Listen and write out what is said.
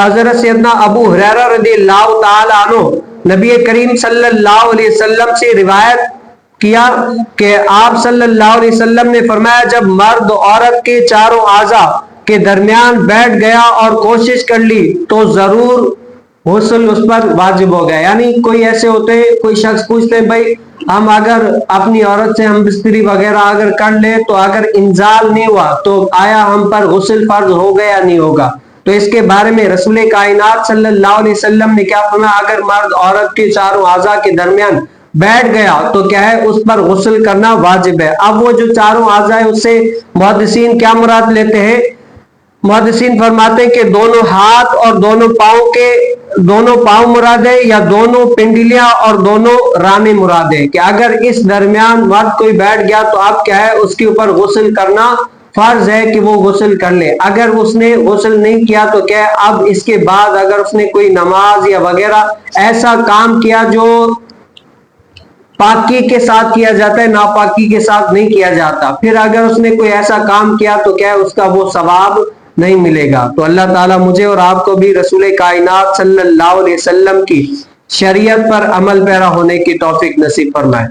حضرت سیدنا ابو ہریرہ رضی اللہ تعالی عنہ نبی کریم صلی اللہ علیہ وسلم سے روایت کیا کہ آپ صلی اللہ علیہ وسلم نے فرمایا جب مرد عورت کے چاروں اعضاء کے درمیان بیٹھ گیا اور کوشش کر لی تو ضرور غسل اس پر واجب ہو گیا. یعنی کوئی ایسے ہوتے ہیں, کوئی شخص پوچھتے ہیں بھائی ہم اگر اپنی عورت سے ہم بستری وغیرہ اگر کر لیں تو اگر انزال نہیں ہوا تو آیا ہم پر غسل فرض ہو گیا نہیں ہوگا؟ تو اس کے بارے میں رسول کائنات صلی اللہ علیہ وسلم نے کیا فرمایا, اگر مرد عورت کے چاروں اعضاء کے درمیان بیٹھ گیا تو کیا ہے اس پر غسل کرنا واجب ہے. اب وہ جو چاروں اعضاء ہیں اس سے محدثین کیا مراد لیتے ہیں؟ محدثین فرماتے ہیں کہ دونوں ہاتھ اور دونوں پاؤں مراد ہے, یا دونوں پنڈلیاں اور دونوں رانے مراد ہے, کہ اگر اس درمیان مرد کوئی بیٹھ گیا تو اب کیا ہے اس کے اوپر غسل کرنا فرض ہے کہ وہ غسل کر لے. اگر اس نے غسل نہیں کیا تو کیا ہے اب اس کے بعد اگر اس نے کوئی نماز یا وغیرہ ایسا کام کیا جو پاکی کے ساتھ کیا جاتا ہے, ناپاکی کے ساتھ نہیں کیا جاتا, پھر اگر اس نے کوئی ایسا کام کیا تو کیا ہے اس کا وہ ثواب نہیں ملے گا. تو اللہ تعالیٰ مجھے اور آپ کو بھی رسول کائنات صلی اللہ علیہ وسلم کی شریعت پر عمل پیرا ہونے کی توفیق نصیب فرمائے.